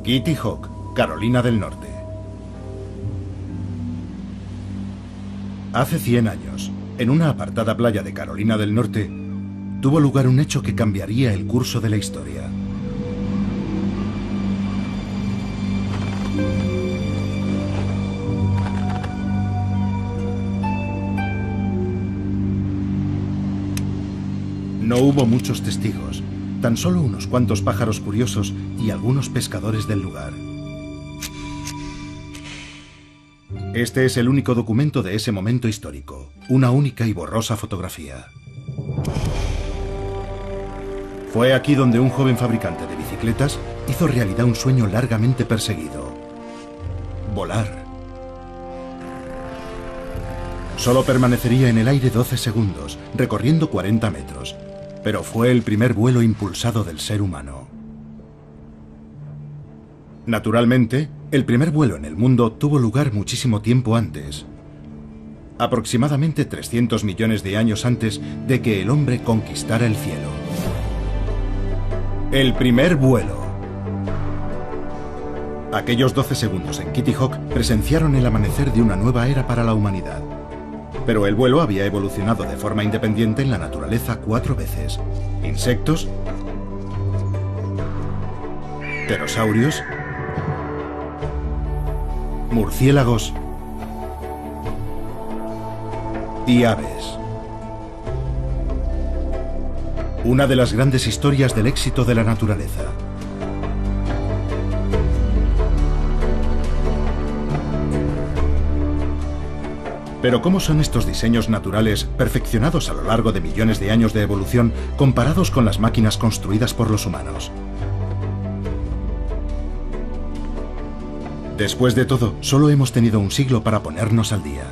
Kitty Hawk, Carolina del Norte. Hace 100 años, en una apartada playa de Carolina del Norte, tuvo lugar un hecho que cambiaría el curso de la historia. No hubo muchos testigos, tan solo unos cuantos pájaros curiosos y algunos pescadores del lugar. Este es el único documento de ese momento histórico, una única y borrosa fotografía. Fue aquí donde un joven fabricante de bicicletas hizo realidad un sueño largamente perseguido: volar. Solo permanecería en el aire 12 segundos, recorriendo 40 metros, pero fue el primer vuelo impulsado del ser humano. Naturalmente, el primer vuelo en el mundo tuvo lugar muchísimo tiempo antes, aproximadamente 300 millones de años antes de que el hombre conquistara el cielo. El primer vuelo. Aquellos 12 segundos en Kitty Hawk presenciaron el amanecer de una nueva era para la humanidad. Pero el vuelo había evolucionado de forma independiente en la naturaleza 4 veces. Insectos, pterosaurios, murciélagos y aves. Una de las grandes historias del éxito de la naturaleza. Pero ¿cómo son estos diseños naturales perfeccionados a lo largo de millones de años de evolución comparados con las máquinas construidas por los humanos? Después de todo, solo hemos tenido un siglo para ponernos al día.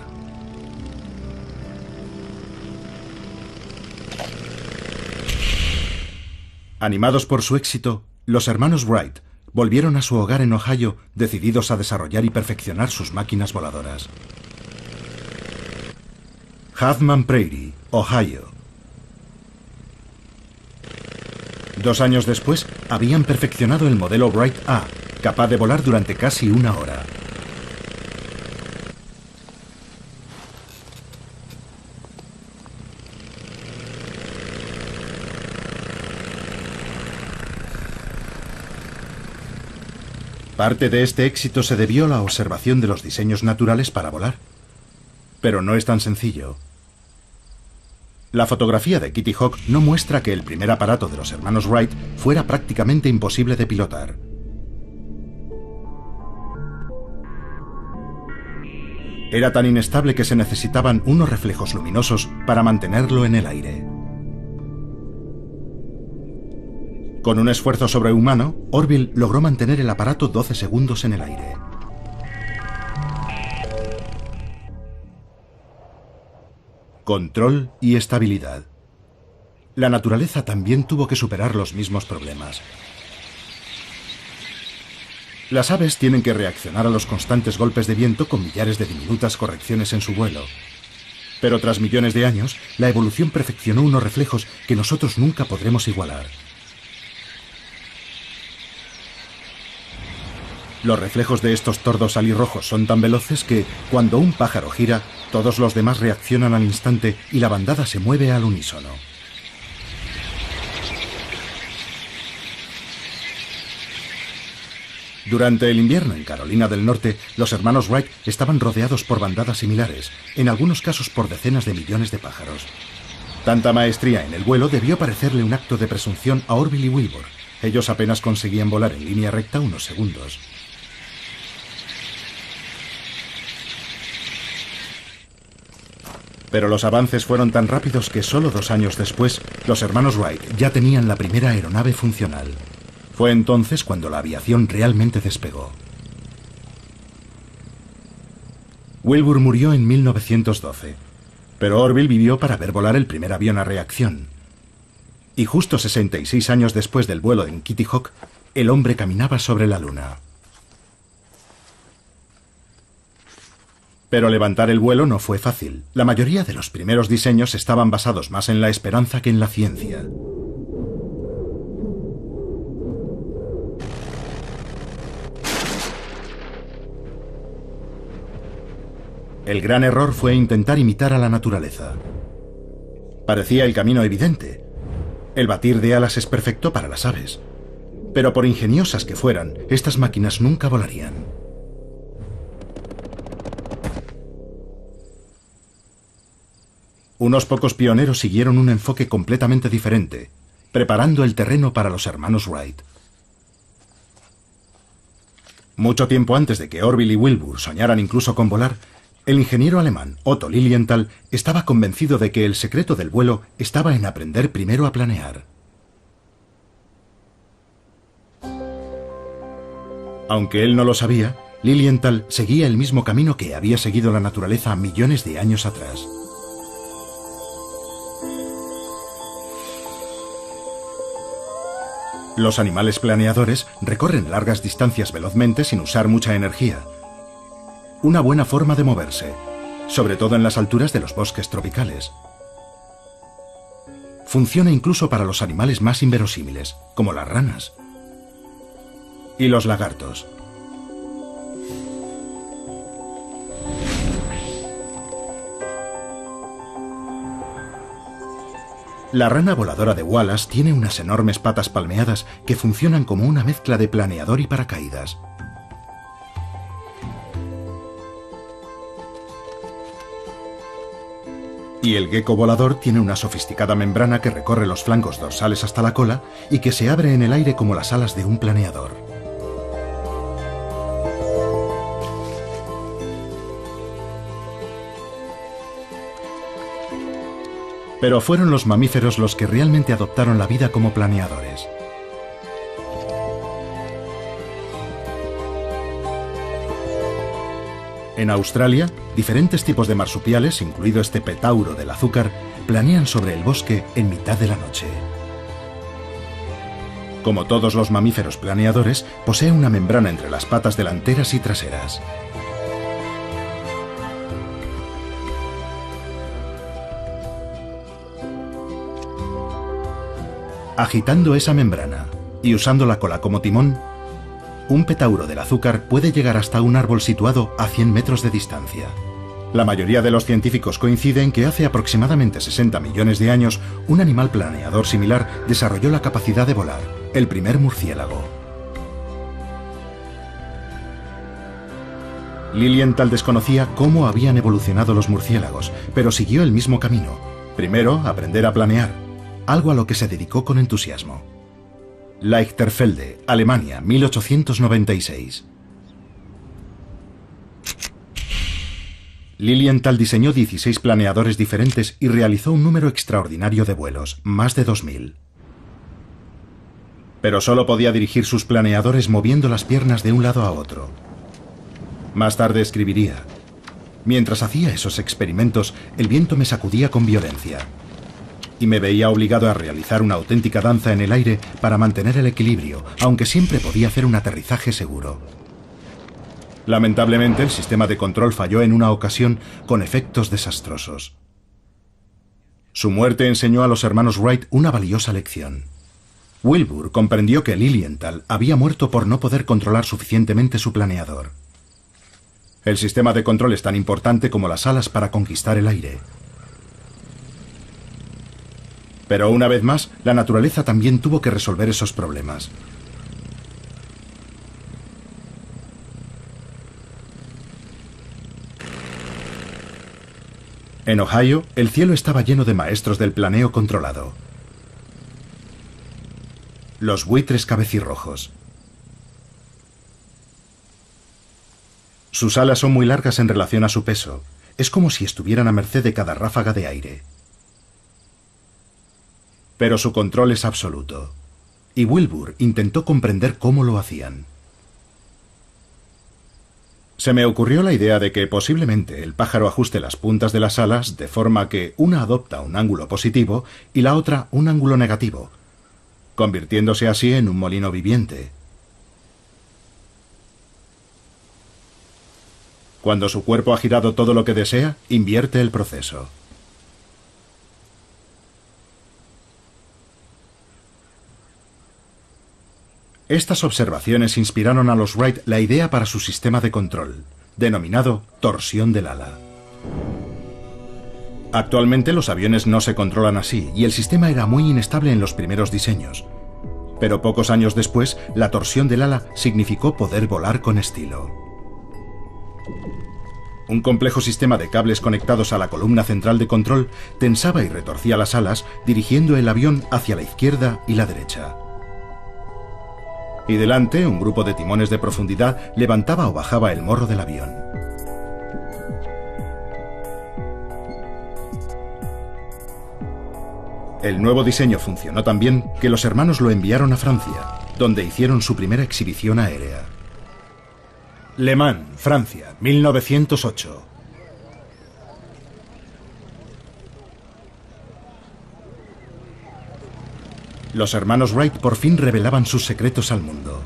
Animados por su éxito, los hermanos Wright volvieron a su hogar en Ohio, decididos a desarrollar y perfeccionar sus máquinas voladoras. Huffman Prairie, Ohio. 2 años después, habían perfeccionado el modelo Wright A, capaz de volar durante casi 1 hora. Parte de este éxito se debió a la observación de los diseños naturales para volar. Pero no es tan sencillo. La fotografía de Kitty Hawk no muestra que el primer aparato de los hermanos Wright fuera prácticamente imposible de pilotar. Era tan inestable que se necesitaban unos reflejos luminosos para mantenerlo en el aire. Con un esfuerzo sobrehumano, Orville logró mantener el aparato 12 segundos en el aire. Control y estabilidad. La naturaleza también tuvo que superar los mismos problemas. Las aves tienen que reaccionar a los constantes golpes de viento con millares de diminutas correcciones en su vuelo. Pero tras millones de años, la evolución perfeccionó unos reflejos que nosotros nunca podremos igualar. Los reflejos de estos tordos alirrojos son tan veloces que, cuando un pájaro gira, todos los demás reaccionan al instante y la bandada se mueve al unísono. Durante el invierno en Carolina del Norte, los hermanos Wright estaban rodeados por bandadas similares, en algunos casos por decenas de millones de pájaros. Tanta maestría en el vuelo debió parecerle un acto de presunción a Orville y Wilbur. Ellos apenas conseguían volar en línea recta unos segundos. Pero los avances fueron tan rápidos que solo 2 años después, los hermanos Wright ya tenían la primera aeronave funcional. Fue entonces cuando la aviación realmente despegó. Wilbur murió en 1912, pero Orville vivió para ver volar el primer avión a reacción. Y justo 66 años después del vuelo en Kitty Hawk, el hombre caminaba sobre la luna. Pero levantar el vuelo no fue fácil. La mayoría de los primeros diseños estaban basados más en la esperanza que en la ciencia. El gran error fue intentar imitar a la naturaleza. Parecía el camino evidente. El batir de alas es perfecto para las aves. Pero por ingeniosas que fueran, estas máquinas nunca volarían. Unos pocos pioneros siguieron un enfoque completamente diferente, preparando el terreno para los hermanos Wright. Mucho tiempo antes de que Orville y Wilbur soñaran incluso con volar, el ingeniero alemán Otto Lilienthal estaba convencido de que el secreto del vuelo estaba en aprender primero a planear. Aunque él no lo sabía, Lilienthal seguía el mismo camino que había seguido la naturaleza millones de años atrás. Los animales planeadores recorren largas distancias velozmente sin usar mucha energía. Una buena forma de moverse, sobre todo en las alturas de los bosques tropicales. Funciona incluso para los animales más inverosímiles, como las ranas y los lagartos. La rana voladora de Wallace tiene unas enormes patas palmeadas que funcionan como una mezcla de planeador y paracaídas. Y el gecko volador tiene una sofisticada membrana que recorre los flancos dorsales hasta la cola y que se abre en el aire como las alas de un planeador. Pero fueron los mamíferos los que realmente adoptaron la vida como planeadores. En Australia, diferentes tipos de marsupiales, incluido este petauro del azúcar, planean sobre el bosque en mitad de la noche. Como todos los mamíferos planeadores, posee una membrana entre las patas delanteras y traseras. Agitando esa membrana y usando la cola como timón, un petauro del azúcar puede llegar hasta un árbol situado a 100 metros de distancia. La mayoría de los científicos coinciden que hace aproximadamente 60 millones de años, un animal planeador similar desarrolló la capacidad de volar, el primer murciélago. Lilienthal desconocía cómo habían evolucionado los murciélagos, pero siguió el mismo camino. Primero, aprender a planear, algo a lo que se dedicó con entusiasmo. Lichterfelde, Alemania, 1896. Lilienthal diseñó 16 planeadores diferentes y realizó un número extraordinario de vuelos, más de 2000. Pero solo podía dirigir sus planeadores moviendo las piernas de un lado a otro. Más tarde escribiría: mientras hacía esos experimentos, el viento me sacudía con violencia y me veía obligado a realizar una auténtica danza en el aire para mantener el equilibrio, aunque siempre podía hacer un aterrizaje seguro. Lamentablemente, el sistema de control falló en una ocasión con efectos desastrosos. Su muerte enseñó a los hermanos Wright una valiosa lección. Wilbur comprendió que Lilienthal había muerto por no poder controlar suficientemente su planeador. El sistema de control es tan importante como las alas para conquistar el aire. Pero una vez más, la naturaleza también tuvo que resolver esos problemas. En Ohio, el cielo estaba lleno de maestros del planeo controlado. Los buitres cabecirrojos. Sus alas son muy largas en relación a su peso. Es como si estuvieran a merced de cada ráfaga de aire. Pero su control es absoluto. Y Wilbur intentó comprender cómo lo hacían. Se me ocurrió la idea de que posiblemente el pájaro ajuste las puntas de las alas de forma que una adopta un ángulo positivo y la otra un ángulo negativo, convirtiéndose así en un molino viviente. Cuando su cuerpo ha girado todo lo que desea, invierte el proceso. Estas observaciones inspiraron a los Wright la idea para su sistema de control, denominado torsión del ala. Actualmente los aviones no se controlan así y el sistema era muy inestable en los primeros diseños. Pero pocos años después, la torsión del ala significó poder volar con estilo. Un complejo sistema de cables conectados a la columna central de control tensaba y retorcía las alas, dirigiendo el avión hacia la izquierda y la derecha. Y delante, un grupo de timones de profundidad levantaba o bajaba el morro del avión. El nuevo diseño funcionó tan bien que los hermanos lo enviaron a Francia, donde hicieron su primera exhibición aérea. Le Mans, Francia, 1908. Los hermanos Wright por fin revelaban sus secretos al mundo.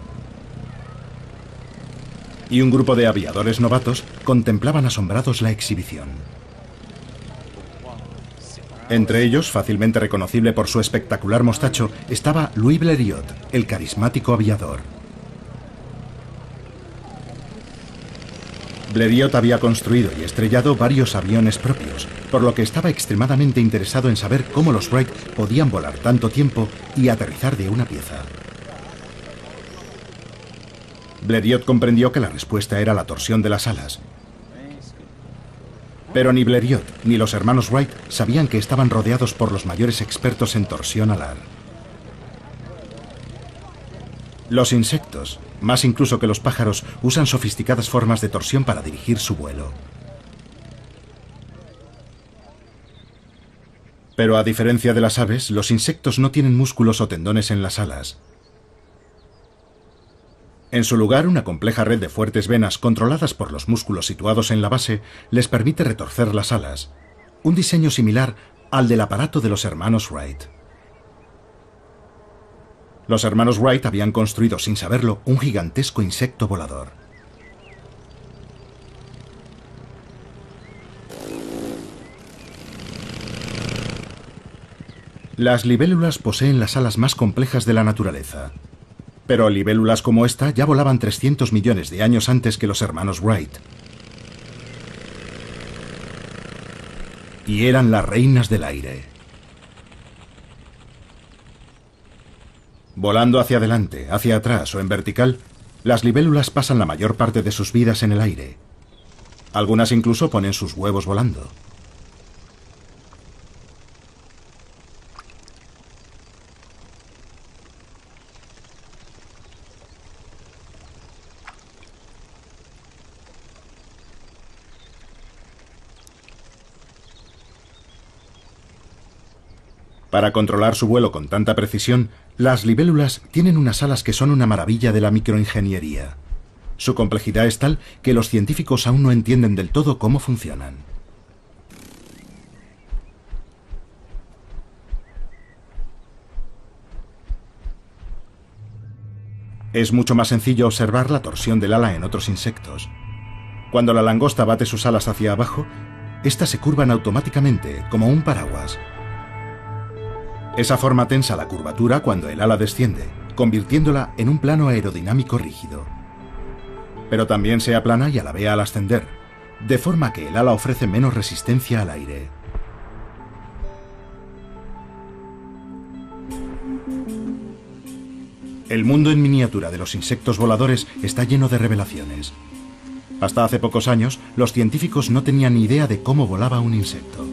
Y un grupo de aviadores novatos contemplaban asombrados la exhibición. Entre ellos, fácilmente reconocible por su espectacular mostacho, estaba Louis Blériot, el carismático aviador. Blériot había construido y estrellado varios aviones propios, por lo que estaba extremadamente interesado en saber cómo los Wright podían volar tanto tiempo y aterrizar de una pieza. Blériot comprendió que la respuesta era la torsión de las alas. Pero ni Blériot ni los hermanos Wright sabían que estaban rodeados por los mayores expertos en torsión alar. Los insectos, más incluso que los pájaros, usan sofisticadas formas de torsión para dirigir su vuelo. Pero a diferencia de las aves, los insectos no tienen músculos o tendones en las alas. En su lugar, una compleja red de fuertes venas controladas por los músculos situados en la base les permite retorcer las alas, un diseño similar al del aparato de los hermanos Wright. Los hermanos Wright habían construido, sin saberlo, un gigantesco insecto volador. Las libélulas poseen las alas más complejas de la naturaleza. Pero libélulas como esta ya volaban 300 millones de años antes que los hermanos Wright. Y eran las reinas del aire. Volando hacia adelante, hacia atrás o en vertical, las libélulas pasan la mayor parte de sus vidas en el aire. Algunas incluso ponen sus huevos volando. Para controlar su vuelo con tanta precisión, las libélulas tienen unas alas que son una maravilla de la microingeniería. Su complejidad es tal que los científicos aún no entienden del todo cómo funcionan. Es mucho más sencillo observar la torsión del ala en otros insectos. Cuando la langosta bate sus alas hacia abajo, éstas se curvan automáticamente, como un paraguas. Esa forma tensa la curvatura cuando el ala desciende, convirtiéndola en un plano aerodinámico rígido. Pero también se aplana y alabea al ascender, de forma que el ala ofrece menos resistencia al aire. El mundo en miniatura de los insectos voladores está lleno de revelaciones. Hasta hace pocos años, los científicos no tenían ni idea de cómo volaba un insecto.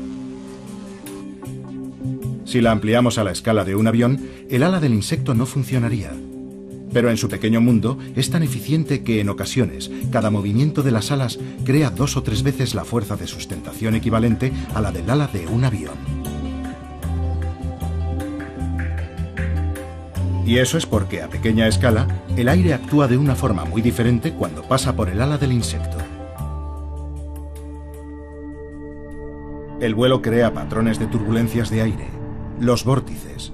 Si la ampliamos a la escala de un avión, el ala del insecto no funcionaría. Pero en su pequeño mundo es tan eficiente que en ocasiones cada movimiento de las alas crea 2 o 3 veces la fuerza de sustentación equivalente a la del ala de un avión. Y eso es porque a pequeña escala el aire actúa de una forma muy diferente cuando pasa por el ala del insecto. El vuelo crea patrones de turbulencias de aire, los vórtices.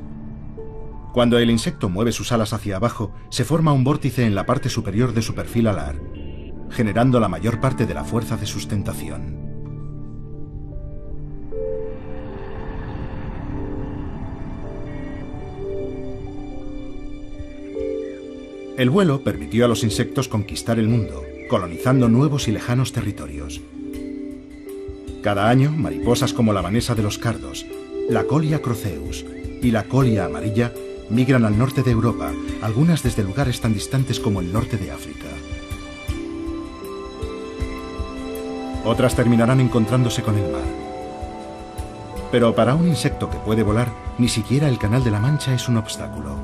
Cuando el insecto mueve sus alas hacia abajo, se forma un vórtice en la parte superior de su perfil alar, generando la mayor parte de la fuerza de sustentación. El vuelo permitió a los insectos conquistar el mundo, colonizando nuevos y lejanos territorios. Cada año, mariposas como la vanesa de los cardos, la Colia croceus y la colia amarilla migran al norte de Europa, algunas desde lugares tan distantes como el norte de África. Otras terminarán encontrándose con el mar. Pero para un insecto que puede volar, ni siquiera el Canal de la Mancha es un obstáculo.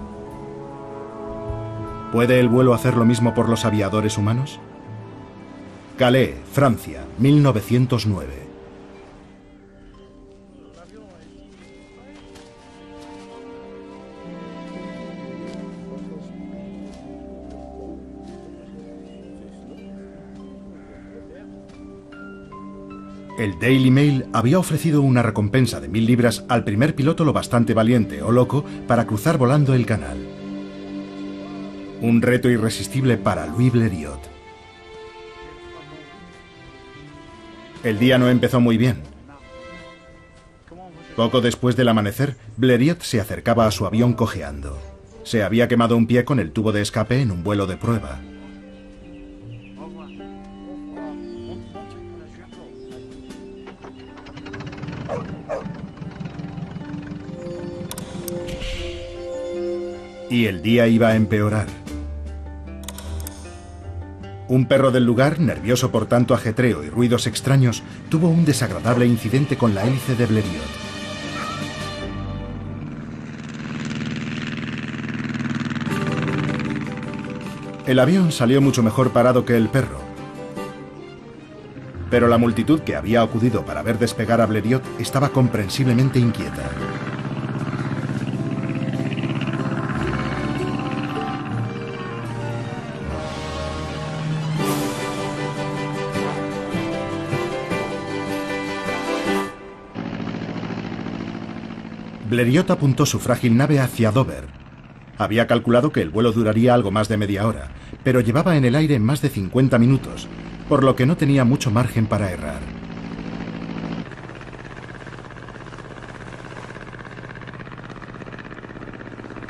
¿Puede el vuelo hacer lo mismo por los aviadores humanos? Calais, Francia, 1909. El Daily Mail había ofrecido una recompensa de 1000 libras al primer piloto lo bastante valiente o loco para cruzar volando el canal. Un reto irresistible para Louis Blériot. El día no empezó muy bien. Poco después del amanecer, Blériot se acercaba a su avión cojeando. Se había quemado un pie con el tubo de escape en un vuelo de prueba. Y el día iba a empeorar. Un perro del lugar, nervioso por tanto ajetreo y ruidos extraños, tuvo un desagradable incidente con la hélice de Blériot. El avión salió mucho mejor parado que el perro. Pero la multitud que había acudido para ver despegar a Blériot estaba comprensiblemente inquieta. Blériot apuntó su frágil nave hacia Dover. Había calculado que el vuelo duraría algo más de media hora, pero llevaba en el aire más de 50 minutos, por lo que no tenía mucho margen para errar.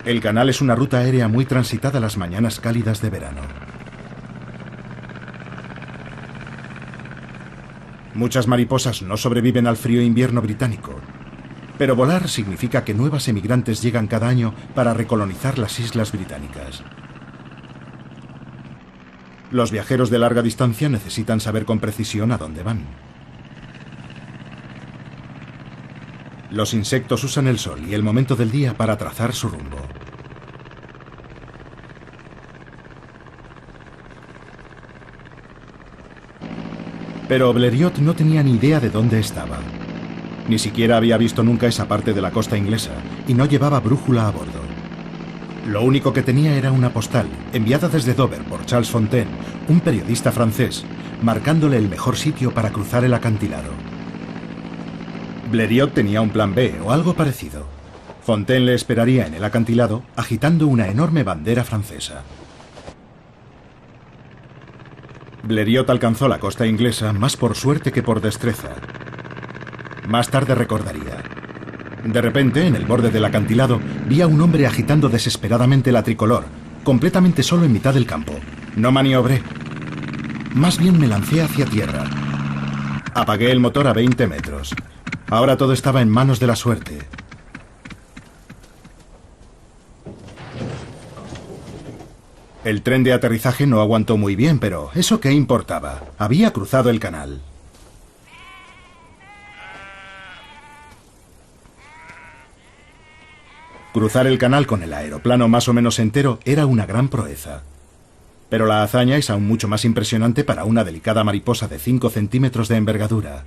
El canal es una ruta aérea muy transitada las mañanas cálidas de verano. Muchas mariposas no sobreviven al frío invierno británico, pero volar significa que nuevas emigrantes llegan cada año para recolonizar las islas británicas. Los viajeros de larga distancia necesitan saber con precisión a dónde van. Los insectos usan el sol y el momento del día para trazar su rumbo. Pero Blériot no tenía ni idea de dónde estaba. Ni siquiera había visto nunca esa parte de la costa inglesa y no llevaba brújula a bordo. Lo único que tenía era una postal, enviada desde Dover por Charles Fontaine, un periodista francés, marcándole el mejor sitio para cruzar el acantilado. Blériot tenía un plan B o algo parecido. Fontaine le esperaría en el acantilado, agitando una enorme bandera francesa. Blériot alcanzó la costa inglesa más por suerte que por destreza. Más tarde recordaría. De repente, en el borde del acantilado, vi a un hombre agitando desesperadamente la tricolor, completamente solo en mitad del campo. No maniobré. Más bien me lancé hacia tierra. Apagué el motor a 20 metros. Ahora todo estaba en manos de la suerte. El tren de aterrizaje no aguantó muy bien, pero ¿eso qué importaba? Había cruzado el canal. Cruzar el canal con el aeroplano más o menos entero era una gran proeza. Pero la hazaña es aún mucho más impresionante para una delicada mariposa de 5 centímetros de envergadura.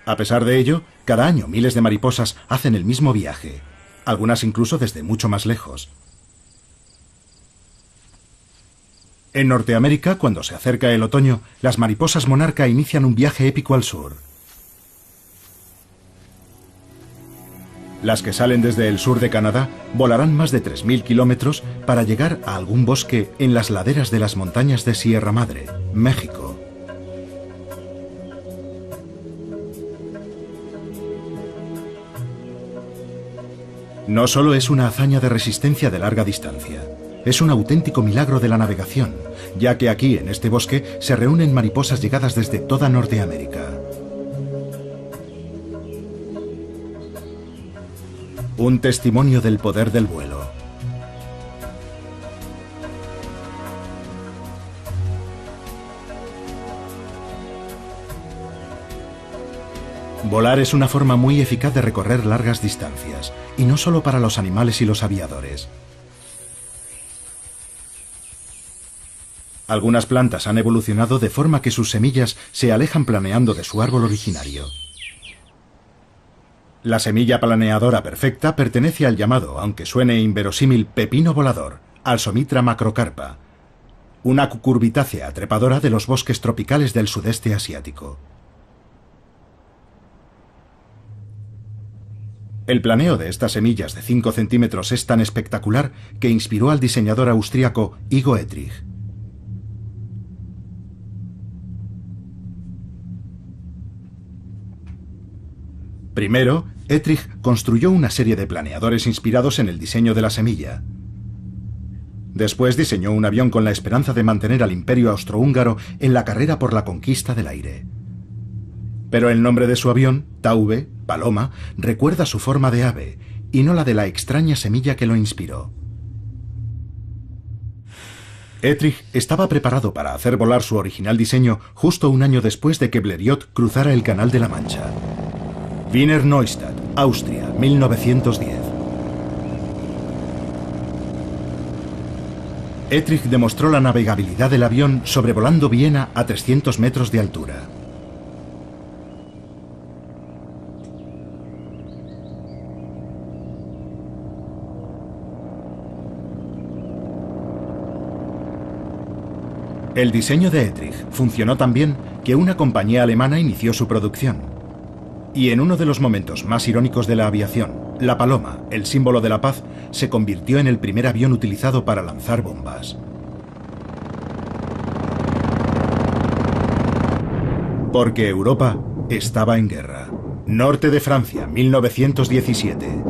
A pesar de ello, cada año miles de mariposas hacen el mismo viaje, algunas incluso desde mucho más lejos. En Norteamérica, cuando se acerca el otoño, las mariposas monarca inician un viaje épico al sur. Las que salen desde el sur de Canadá volarán más de 3000 kilómetros para llegar a algún bosque en las laderas de las montañas de Sierra Madre, México. No solo es una hazaña de resistencia de larga distancia. es un auténtico milagro de la navegación, ya que aquí, en este bosque, se reúnen mariposas llegadas desde toda Norteamérica. Un testimonio del poder del vuelo. Volar es una forma muy eficaz de recorrer largas distancias, y no solo para los animales y los aviadores. Algunas plantas han evolucionado de forma que sus semillas se alejan planeando de su árbol originario. La semilla planeadora perfecta pertenece al llamado, aunque suene inverosímil, pepino volador, Alsomitra macrocarpa, una cucurbitácea trepadora de los bosques tropicales del sudeste asiático. El planeo de estas semillas de 5 centímetros es tan espectacular que inspiró al diseñador austríaco Igo Etrich. Primero, Etrich construyó una serie de planeadores inspirados en el diseño de la semilla. Después diseñó un avión con la esperanza de mantener al imperio austrohúngaro en la carrera por la conquista del aire. Pero el nombre de su avión, Taube, paloma, recuerda su forma de ave, y no la de la extraña semilla que lo inspiró. Etrich estaba preparado para hacer volar su original diseño justo un año después de que Blériot cruzara el Canal de la Mancha. Wiener Neustadt, Austria, 1910. Etrich demostró la navegabilidad del avión sobrevolando Viena a 300 metros de altura. El diseño de Etrich funcionó tan bien que una compañía alemana inició su producción. Y en uno de los momentos más irónicos de la aviación, la paloma, el símbolo de la paz, se convirtió en el primer avión utilizado para lanzar bombas. Porque Europa estaba en guerra. Norte de Francia, 1917.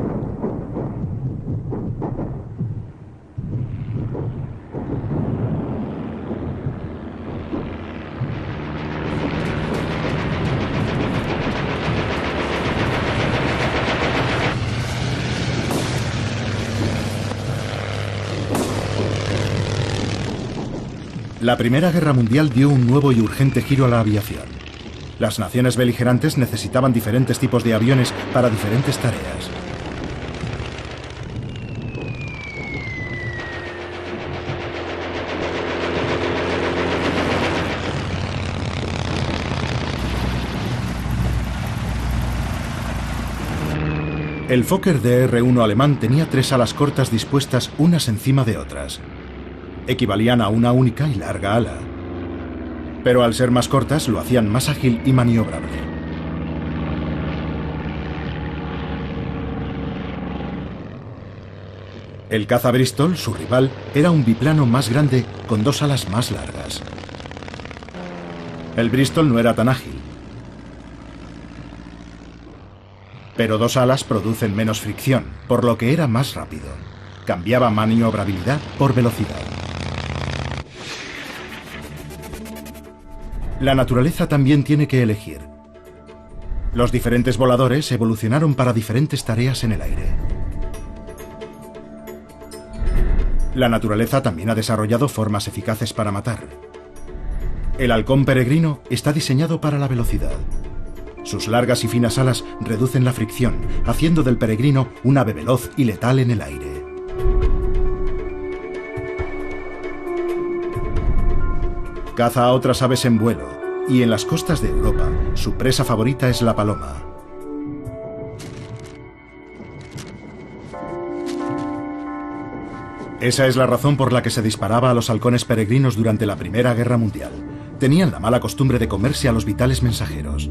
La Primera Guerra Mundial dio un nuevo y urgente giro a la aviación. Las naciones beligerantes necesitaban diferentes tipos de aviones para diferentes tareas. El Fokker DR-1 alemán tenía 3 alas cortas dispuestas unas encima de otras. Equivalían a una única y larga ala. Pero al ser más cortas lo hacían más ágil y maniobrable. El caza Bristol, su rival, era un biplano más grande con 2 alas más largas. El Bristol no era tan ágil, pero 2 alas producen menos fricción, por lo que era más rápido. Cambiaba maniobrabilidad por velocidad. La naturaleza también tiene que elegir. Los diferentes voladores evolucionaron para diferentes tareas en el aire. La naturaleza también ha desarrollado formas eficaces para matar. El halcón peregrino está diseñado para la velocidad. Sus largas y finas alas reducen la fricción, haciendo del peregrino un ave veloz y letal en el aire. Caza a otras aves en vuelo, y en las costas de Europa, su presa favorita es la paloma. Esa es la razón por la que se disparaba a los halcones peregrinos durante la Primera Guerra Mundial. Tenían la mala costumbre de comerse a los vitales mensajeros.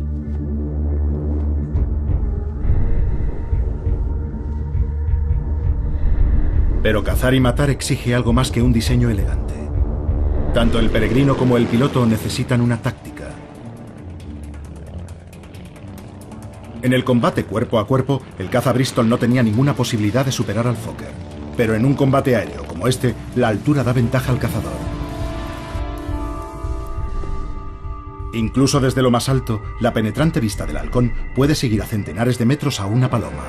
Pero cazar y matar exige algo más que un diseño elegante. Tanto el peregrino como el piloto necesitan una táctica. En el combate cuerpo a cuerpo, el caza Bristol no tenía ninguna posibilidad de superar al Fokker. Pero en un combate aéreo como como este, la altura da ventaja al cazador. Incluso desde lo más alto, la penetrante vista del halcón puede seguir a centenares de metros a una paloma.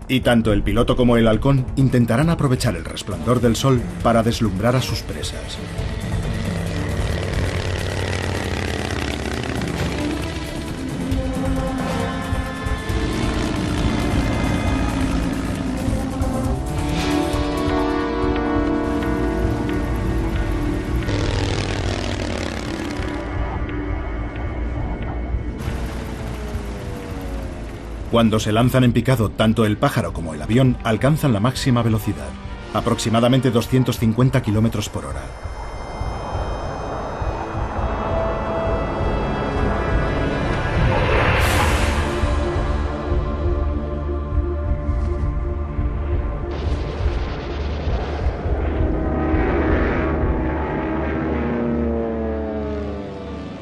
Y tanto el piloto como el halcón intentarán aprovechar el resplandor del sol para deslumbrar a sus presas. Cuando se lanzan en picado, tanto el pájaro como el avión alcanzan la máxima velocidad, aproximadamente 250 km por hora.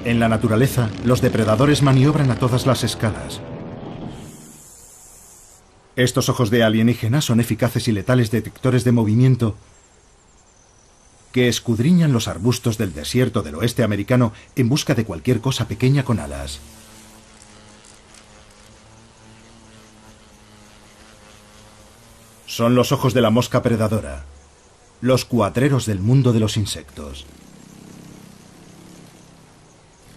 En la naturaleza, los depredadores maniobran a todas las escalas. Estos ojos de alienígena son eficaces y letales detectores de movimiento que escudriñan los arbustos del desierto del oeste americano en busca de cualquier cosa pequeña con alas. Son los ojos de la mosca predadora, los cuatreros del mundo de los insectos.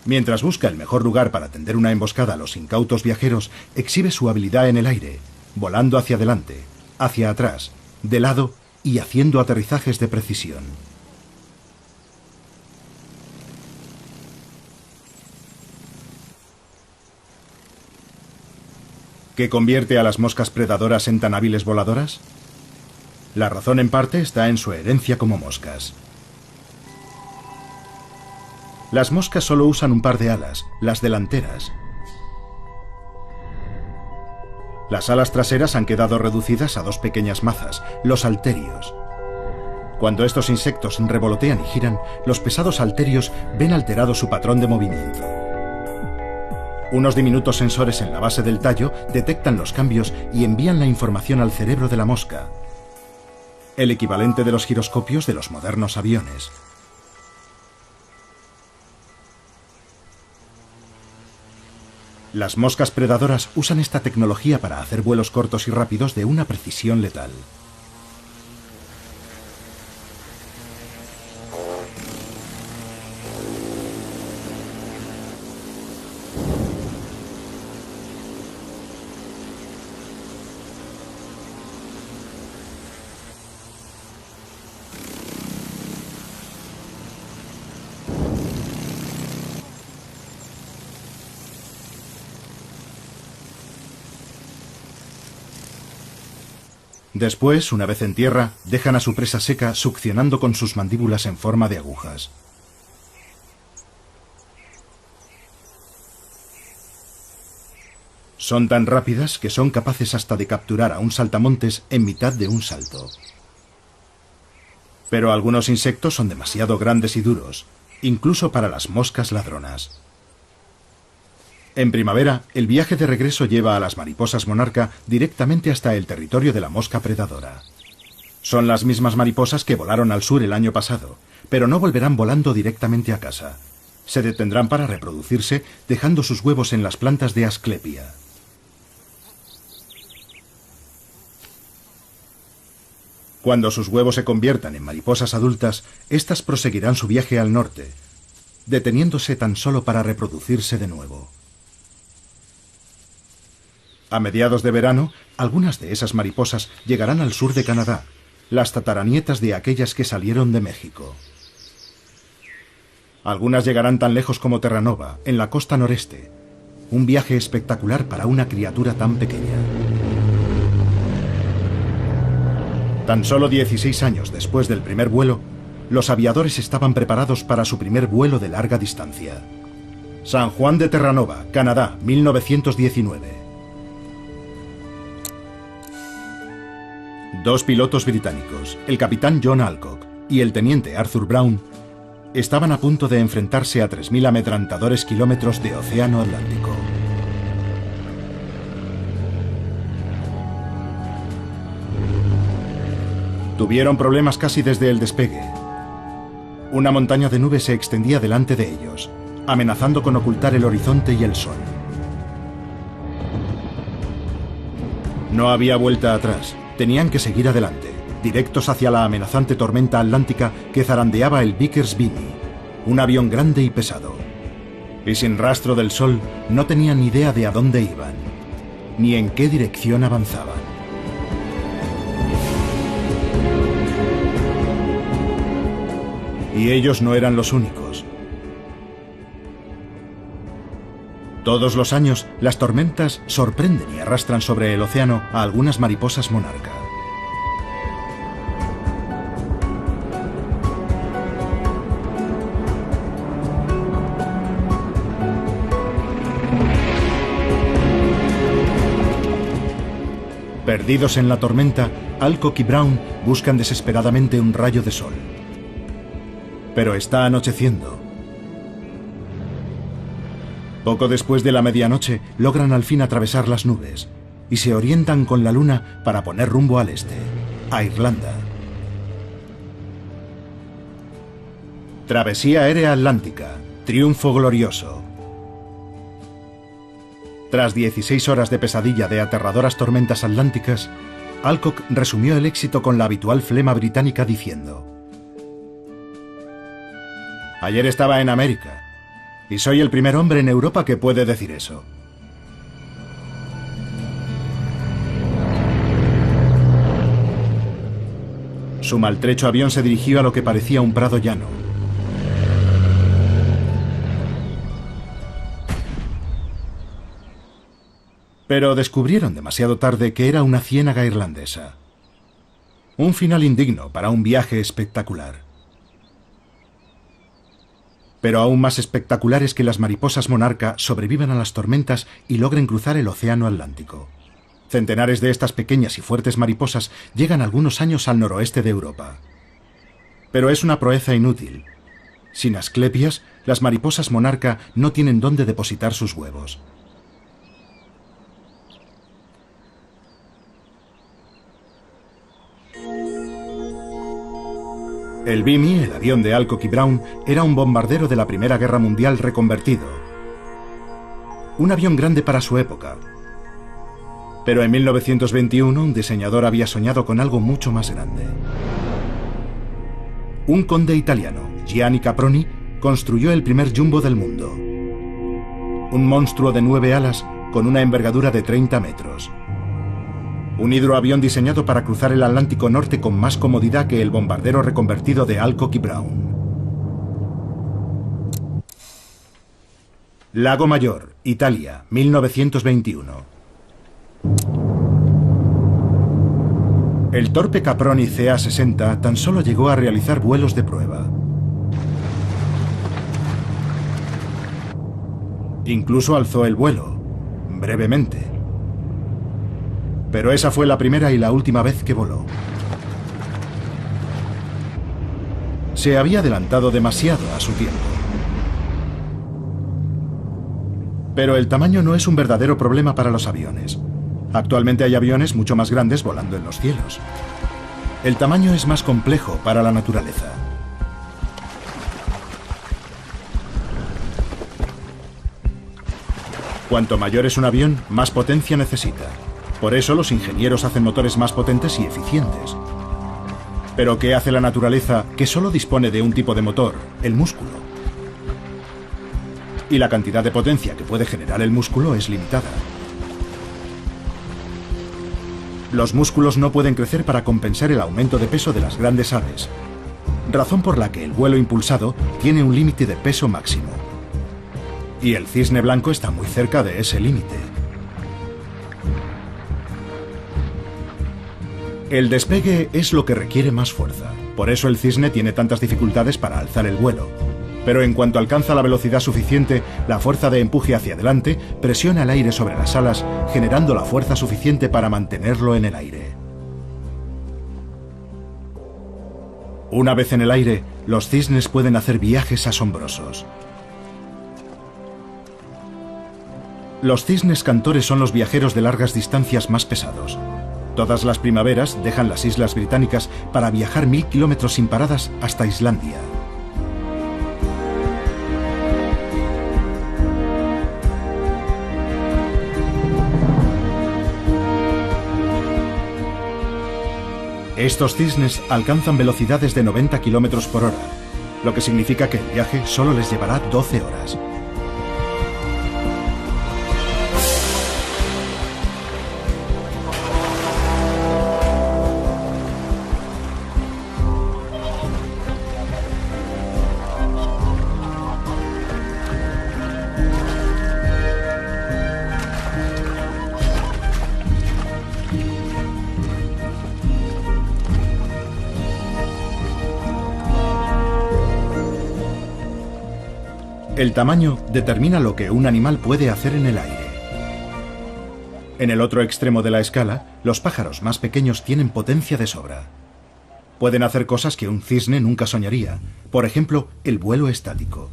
Mientras busca el mejor lugar para tender una emboscada a los incautos viajeros, exhibe su habilidad en el aire, volando hacia adelante, hacia atrás, de lado y haciendo aterrizajes de precisión. ¿Qué convierte a las moscas predadoras en tan hábiles voladoras? La razón en parte está en su herencia como moscas. Las moscas solo usan un par de alas, las delanteras. Las alas traseras han quedado reducidas a dos pequeñas mazas, los halterios. Cuando estos insectos revolotean y giran, los pesados halterios ven alterado su patrón de movimiento. Unos diminutos sensores en la base del tallo detectan los cambios y envían la información al cerebro de la mosca, el equivalente de los giroscopios de los modernos aviones. Las moscas predadoras usan esta tecnología para hacer vuelos cortos y rápidos de una precisión letal. Después, una vez en tierra, dejan a su presa seca succionando con sus mandíbulas en forma de agujas. Son tan rápidas que son capaces hasta de capturar a un saltamontes en mitad de un salto. Pero algunos insectos son demasiado grandes y duros, incluso para las moscas ladronas. En primavera, el viaje de regreso lleva a las mariposas monarca directamente hasta el territorio de la mosca predadora. Son las mismas mariposas que volaron al sur el año pasado, pero no volverán volando directamente a casa. Se detendrán para reproducirse, dejando sus huevos en las plantas de Asclepia. Cuando sus huevos se conviertan en mariposas adultas, éstas proseguirán su viaje al norte, deteniéndose tan solo para reproducirse de nuevo. A mediados de verano, algunas de esas mariposas llegarán al sur de Canadá, las tataranietas de aquellas que salieron de México. Algunas llegarán tan lejos como Terranova, en la costa noreste. Un viaje espectacular para una criatura tan pequeña. Tan solo 16 años después del primer vuelo, los aviadores estaban preparados para su primer vuelo de larga distancia. San Juan de Terranova, Canadá, 1919. Dos pilotos británicos, el capitán John Alcock y el teniente Arthur Brown, estaban a punto de enfrentarse a 3.000 amedrentadores kilómetros de océano Atlántico. Tuvieron problemas casi desde el despegue. Una montaña de nubes se extendía delante de ellos, amenazando con ocultar el horizonte y el sol. No había vuelta atrás. Tenían que seguir adelante, directos hacia la amenazante tormenta atlántica que zarandeaba el Vickers Vimy, un avión grande y pesado. Y sin rastro del sol, no tenían ni idea de a dónde iban, ni en qué dirección avanzaban. Y ellos no eran los únicos. Todos los años, las tormentas sorprenden y arrastran sobre el océano a algunas mariposas monarca. Perdidos en la tormenta, Alcock y Brown buscan desesperadamente un rayo de sol. Pero está anocheciendo. Poco después de la medianoche, logran al fin atravesar las nubes y se orientan con la luna para poner rumbo al este, a Irlanda. Travesía aérea atlántica, triunfo glorioso. Tras 16 horas de pesadilla de aterradoras tormentas atlánticas, Alcock resumió el éxito con la habitual flema británica diciendo: «Ayer estaba en América, y soy el primer hombre en Europa que puede decir eso». Su maltrecho avión se dirigió a lo que parecía un prado llano. Pero descubrieron demasiado tarde que era una ciénaga irlandesa. Un final indigno para un viaje espectacular. Pero aún más espectacular es que las mariposas monarca sobrevivan a las tormentas y logren cruzar el océano Atlántico. Centenares de estas pequeñas y fuertes mariposas llegan algunos años al noroeste de Europa. Pero es una proeza inútil. Sin Asclepias, las mariposas monarca no tienen dónde depositar sus huevos. El Vimy, el avión de Alcock y Brown, era un bombardero de la Primera Guerra Mundial reconvertido. Un avión grande para su época. Pero en 1921 un diseñador había soñado con algo mucho más grande. Un conde italiano, Gianni Caproni, construyó el primer jumbo del mundo. Un monstruo de 9 alas con una envergadura de 30 metros. Un hidroavión diseñado para cruzar el Atlántico Norte con más comodidad que el bombardero reconvertido de Alcock y Brown. Lago Mayor, Italia, 1921. El torpe Caproni CA-60 tan solo llegó a realizar vuelos de prueba. Incluso alzó el vuelo, brevemente. Pero esa fue la primera y la última vez que voló. Se había adelantado demasiado a su tiempo. Pero el tamaño no es un verdadero problema para los aviones. Actualmente hay aviones mucho más grandes volando en los cielos. El tamaño es más complejo para la naturaleza. Cuanto mayor es un avión, más potencia necesita. Por eso los ingenieros hacen motores más potentes y eficientes. Pero ¿qué hace la naturaleza que solo dispone de un tipo de motor, el músculo? Y la cantidad de potencia que puede generar el músculo es limitada. Los músculos no pueden crecer para compensar el aumento de peso de las grandes aves, razón por la que el vuelo impulsado tiene un límite de peso máximo. Y el cisne blanco está muy cerca de ese límite. El despegue es lo que requiere más fuerza. Por eso el cisne tiene tantas dificultades para alzar el vuelo. Pero en cuanto alcanza la velocidad suficiente, la fuerza de empuje hacia adelante presiona el aire sobre las alas, generando la fuerza suficiente para mantenerlo en el aire. Una vez en el aire, los cisnes pueden hacer viajes asombrosos. Los cisnes cantores son los viajeros de largas distancias más pesados. Todas las primaveras dejan las islas británicas para viajar 1000 kilómetros sin paradas hasta Islandia. Estos cisnes alcanzan velocidades de 90 kilómetros por hora, lo que significa que el viaje solo les llevará 12 horas. El tamaño determina lo que un animal puede hacer en el aire. En el otro extremo de la escala, los pájaros más pequeños tienen potencia de sobra. Pueden hacer cosas que un cisne nunca soñaría, por ejemplo, el vuelo estático.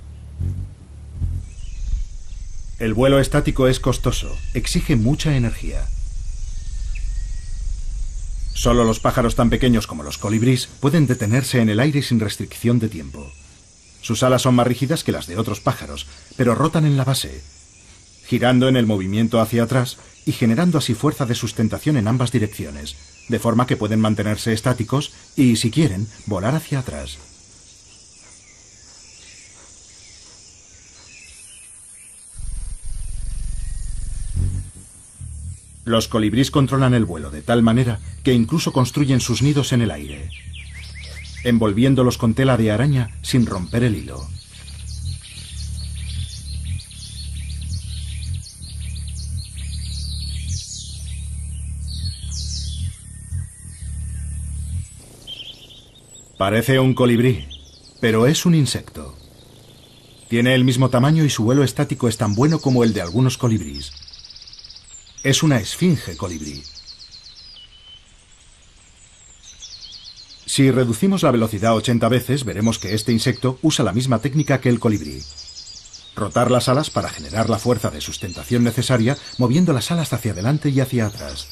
El vuelo estático es costoso, exige mucha energía. Solo los pájaros tan pequeños como los colibríes pueden detenerse en el aire sin restricción de tiempo. Sus alas son más rígidas que las de otros pájaros, pero rotan en la base, girando en el movimiento hacia atrás y generando así fuerza de sustentación en ambas direcciones, de forma que pueden mantenerse estáticos y, si quieren, volar hacia atrás. Los colibríes controlan el vuelo de tal manera que incluso construyen sus nidos en el aire, envolviéndolos con tela de araña sin romper el hilo. Parece un colibrí, pero es un insecto. Tiene el mismo tamaño y su vuelo estático es tan bueno como el de algunos colibríes. Es una esfinge colibrí. Si reducimos la velocidad 80 veces, veremos que este insecto usa la misma técnica que el colibrí. Rotar las alas para generar la fuerza de sustentación necesaria, moviendo las alas hacia adelante y hacia atrás.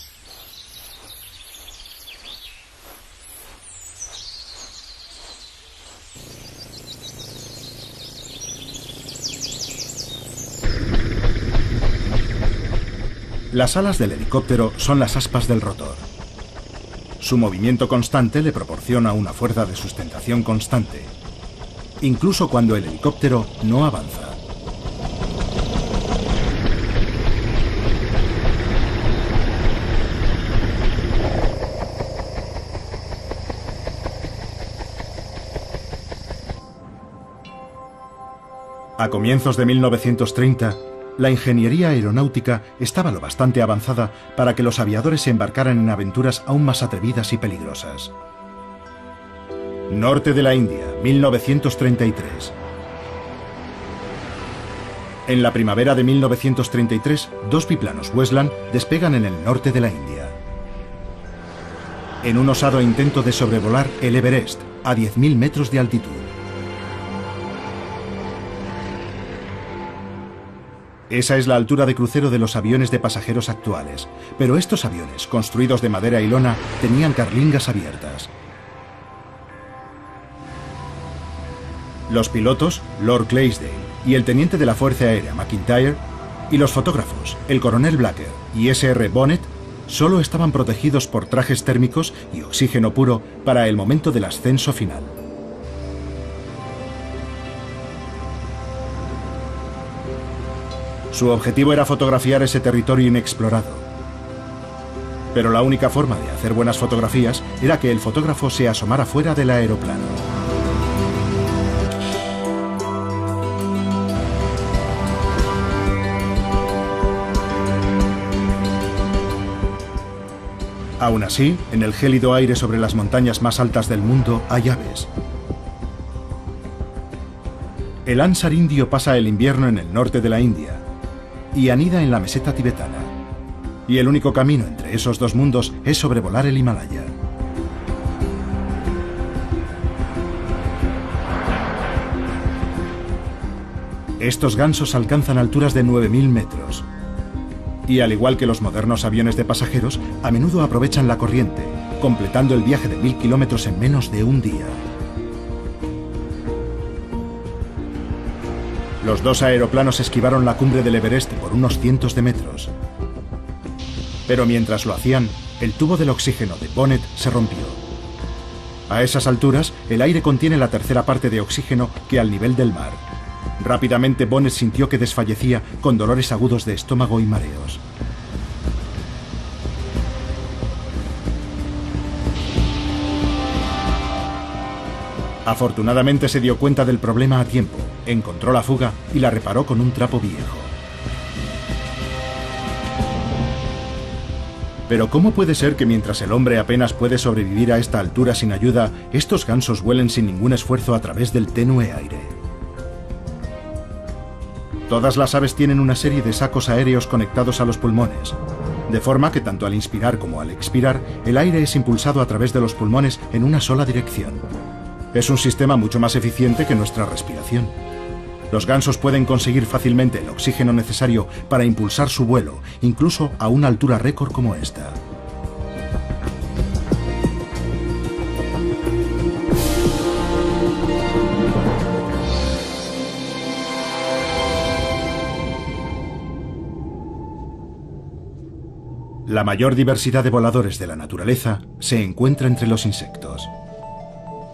Las alas del helicóptero son las aspas del rotor. Su movimiento constante le proporciona una fuerza de sustentación constante, incluso cuando el helicóptero no avanza. A comienzos de 1930, la ingeniería aeronáutica estaba lo bastante avanzada para que los aviadores se embarcaran en aventuras aún más atrevidas y peligrosas. Norte de la India, 1933. En la primavera de 1933, dos biplanos Westland despegan en el norte de la India, en un osado intento de sobrevolar el Everest a 10.000 metros de altitud. Esa es la altura de crucero de los aviones de pasajeros actuales, pero estos aviones, construidos de madera y lona, tenían carlingas abiertas. Los pilotos, Lord Clydesdale y el teniente de la Fuerza Aérea McIntyre, y los fotógrafos, el coronel Blacker y S.R. Bonnet, solo estaban protegidos por trajes térmicos y oxígeno puro para el momento del ascenso final. Su objetivo era fotografiar ese territorio inexplorado. Pero la única forma de hacer buenas fotografías era que el fotógrafo se asomara fuera del aeroplano. Aún así, en el gélido aire sobre las montañas más altas del mundo hay aves. El ánsar indio pasa el invierno en el norte de la India y anida en la meseta tibetana. Y el único camino entre esos dos mundos es sobrevolar el Himalaya. Estos gansos alcanzan alturas de 9.000 metros. Y al igual que los modernos aviones de pasajeros, a menudo aprovechan la corriente, completando el viaje de 1000 kilómetros en menos de un día. Los dos aeroplanos esquivaron la cumbre del Everest por unos cientos de metros. Pero mientras lo hacían, el tubo del oxígeno de Bonnet se rompió. A esas alturas, el aire contiene la tercera parte de oxígeno que al nivel del mar. Rápidamente Bonnet sintió que desfallecía con dolores agudos de estómago y mareos. Afortunadamente se dio cuenta del problema a tiempo, encontró la fuga y la reparó con un trapo viejo. Pero ¿cómo puede ser que mientras el hombre apenas puede sobrevivir a esta altura sin ayuda, estos gansos vuelen sin ningún esfuerzo a través del tenue aire? Todas las aves tienen una serie de sacos aéreos conectados a los pulmones, de forma que tanto al inspirar como al expirar, el aire es impulsado a través de los pulmones en una sola dirección. Es un sistema mucho más eficiente que nuestra respiración. Los gansos pueden conseguir fácilmente el oxígeno necesario para impulsar su vuelo, incluso a una altura récord como esta. La mayor diversidad de voladores de la naturaleza se encuentra entre los insectos.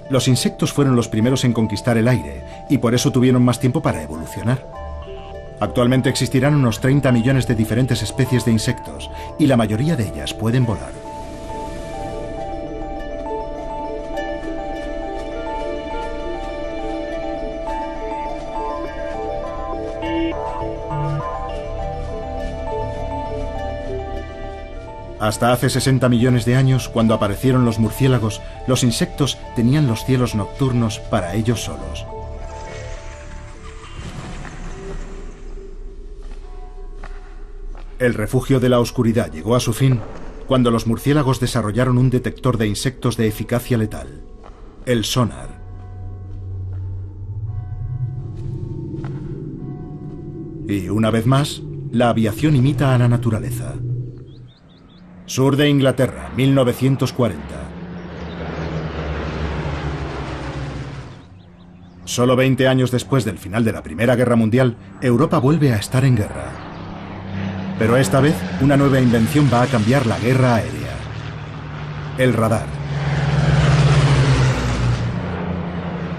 Los insectos fueron los primeros en conquistar el aire y por eso tuvieron más tiempo para evolucionar. Actualmente existirán unos 30 millones de diferentes especies de insectos y la mayoría de ellas pueden volar. Hasta hace 60 millones de años, cuando aparecieron los murciélagos, los insectos tenían los cielos nocturnos para ellos solos. El refugio de la oscuridad llegó a su fin cuando los murciélagos desarrollaron un detector de insectos de eficacia letal, el sonar. Y una vez más, la aviación imita a la naturaleza. Sur de Inglaterra, 1940. Solo 20 años después del final de la Primera Guerra Mundial, Europa vuelve a estar en guerra. Pero esta vez, una nueva invención va a cambiar la guerra aérea: el radar.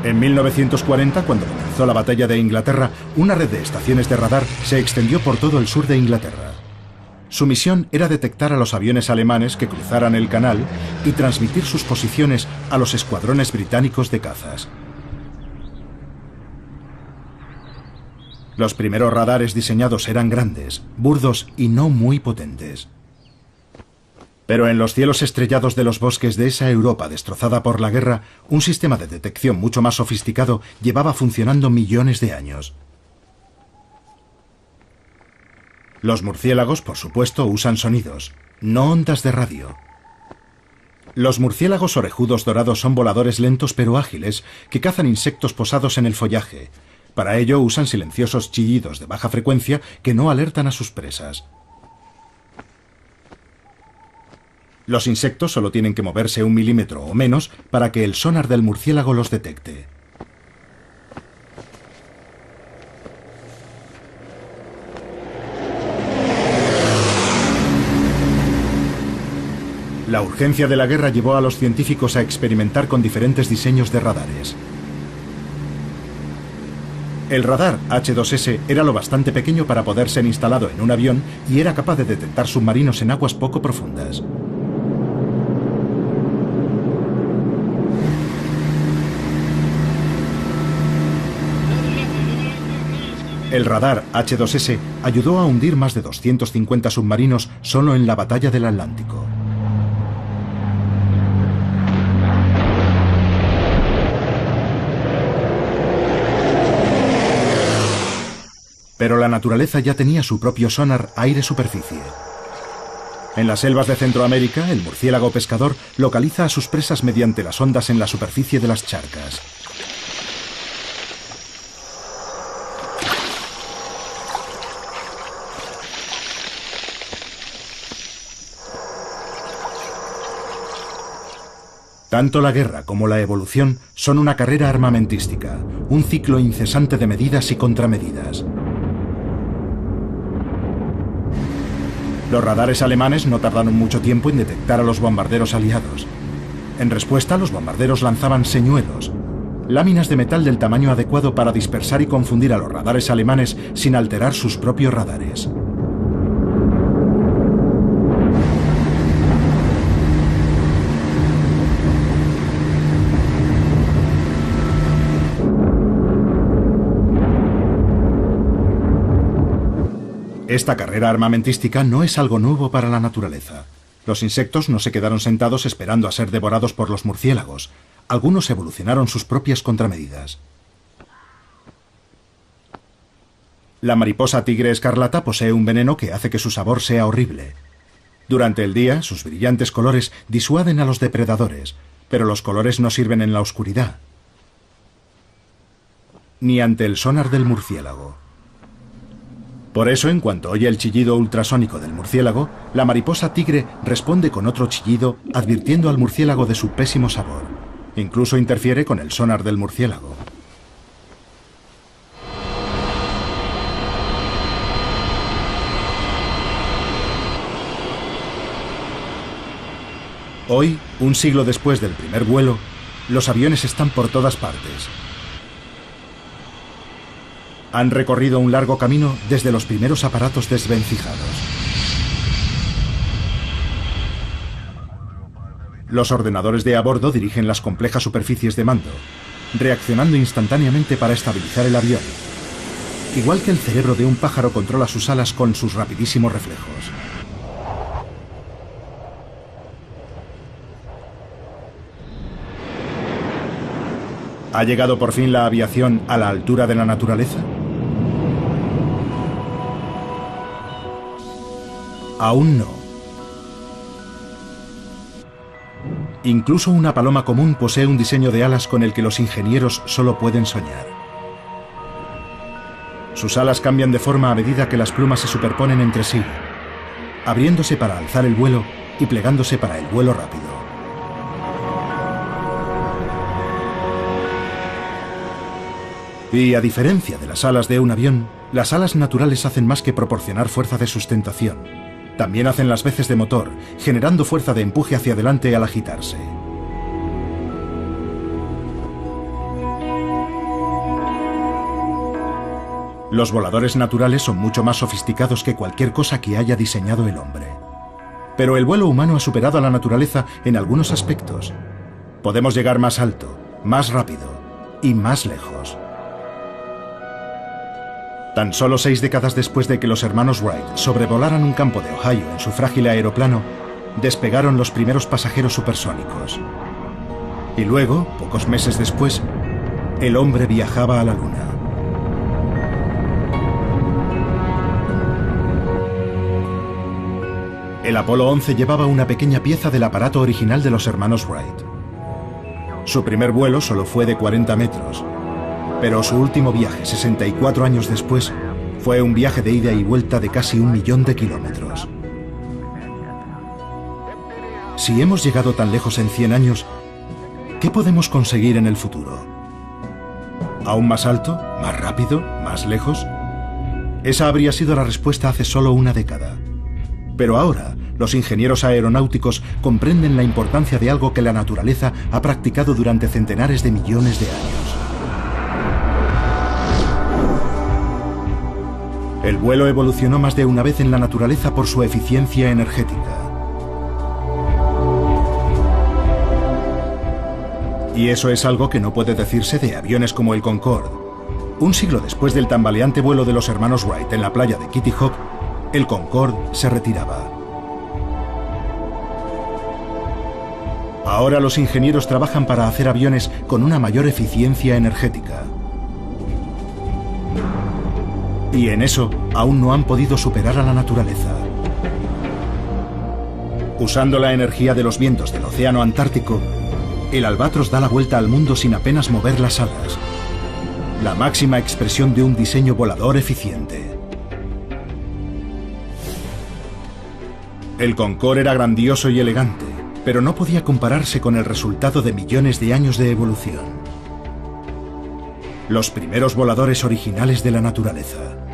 En 1940, cuando comenzó la batalla de Inglaterra, una red de estaciones de radar se extendió por todo el sur de Inglaterra. Su misión era detectar a los aviones alemanes que cruzaran el canal y transmitir sus posiciones a los escuadrones británicos de cazas. Los primeros radares diseñados eran grandes, burdos y no muy potentes. Pero en los cielos estrellados de los bosques de esa Europa destrozada por la guerra, un sistema de detección mucho más sofisticado llevaba funcionando millones de años. Los murciélagos, por supuesto, usan sonidos, no ondas de radio. Los murciélagos orejudos dorados son voladores lentos pero ágiles que cazan insectos posados en el follaje. Para ello usan silenciosos chillidos de baja frecuencia que no alertan a sus presas. Los insectos solo tienen que moverse 1 milímetro o menos para que el sonar del murciélago los detecte. La urgencia de la guerra llevó a los científicos a experimentar con diferentes diseños de radares. El radar H2S era lo bastante pequeño para poder ser instalado en un avión y era capaz de detectar submarinos en aguas poco profundas. El radar H2S ayudó a hundir más de 250 submarinos solo en la batalla del Atlántico. Pero la naturaleza ya tenía su propio sonar aire-superficie. En las selvas de Centroamérica, el murciélago pescador localiza a sus presas mediante las ondas en la superficie de las charcas. Tanto la guerra como la evolución son una carrera armamentística, un ciclo incesante de medidas y contramedidas. Los radares alemanes no tardaron mucho tiempo en detectar a los bombarderos aliados. En respuesta, los bombarderos lanzaban señuelos, láminas de metal del tamaño adecuado para dispersar y confundir a los radares alemanes sin alterar sus propios radares. Esta carrera armamentística no es algo nuevo para la naturaleza. Los insectos no se quedaron sentados esperando a ser devorados por los murciélagos. Algunos evolucionaron sus propias contramedidas. La mariposa tigre escarlata posee un veneno que hace que su sabor sea horrible. Durante el día, sus brillantes colores disuaden a los depredadores, pero los colores no sirven en la oscuridad, ni ante el sonar del murciélago. Por eso, en cuanto oye el chillido ultrasónico del murciélago, la mariposa tigre responde con otro chillido, advirtiendo al murciélago de su pésimo sabor. Incluso interfiere con el sonar del murciélago. Hoy, un siglo después del primer vuelo, los aviones están por todas partes. Han recorrido un largo camino desde los primeros aparatos desvencijados. Los ordenadores de a bordo dirigen las complejas superficies de mando, reaccionando instantáneamente para estabilizar el avión. Igual que el cerebro de un pájaro controla sus alas con sus rapidísimos reflejos. ¿Ha llegado por fin la aviación a la altura de la naturaleza? Aún no. Incluso una paloma común posee un diseño de alas con el que los ingenieros solo pueden soñar. Sus alas cambian de forma a medida que las plumas se superponen entre sí, abriéndose para alzar el vuelo y plegándose para el vuelo rápido. Y a diferencia de las alas de un avión, las alas naturales hacen más que proporcionar fuerza de sustentación. También hacen las veces de motor, generando fuerza de empuje hacia adelante al agitarse. Los voladores naturales son mucho más sofisticados que cualquier cosa que haya diseñado el hombre. Pero el vuelo humano ha superado a la naturaleza en algunos aspectos. Podemos llegar más alto, más rápido y más lejos. Tan solo 6 décadas después de que los hermanos Wright sobrevolaran un campo de Ohio en su frágil aeroplano, despegaron los primeros pasajeros supersónicos. Y luego, pocos meses después, el hombre viajaba a la Luna. El Apolo 11 llevaba una pequeña pieza del aparato original de los hermanos Wright. Su primer vuelo solo fue de 40 metros. Pero su último viaje, 64 años después, fue un viaje de ida y vuelta de casi 1 millón de kilómetros. Si hemos llegado tan lejos en 100 años, ¿qué podemos conseguir en el futuro? ¿Aún más alto? ¿Más rápido? ¿Más lejos? Esa habría sido la respuesta hace solo una década. Pero ahora, los ingenieros aeronáuticos comprenden la importancia de algo que la naturaleza ha practicado durante centenares de millones de años. El vuelo evolucionó más de una vez en la naturaleza por su eficiencia energética. Y eso es algo que no puede decirse de aviones como el Concorde. Un siglo después del tambaleante vuelo de los hermanos Wright en la playa de Kitty Hawk, el Concorde se retiraba. Ahora los ingenieros trabajan para hacer aviones con una mayor eficiencia energética. Y en eso aún no han podido superar a la naturaleza. Usando la energía de los vientos del océano Antártico, el Albatros da la vuelta al mundo sin apenas mover las alas. La máxima expresión de un diseño volador eficiente. El Concorde era grandioso y elegante, pero no podía compararse con el resultado de millones de años de evolución. Los primeros voladores originales de la naturaleza.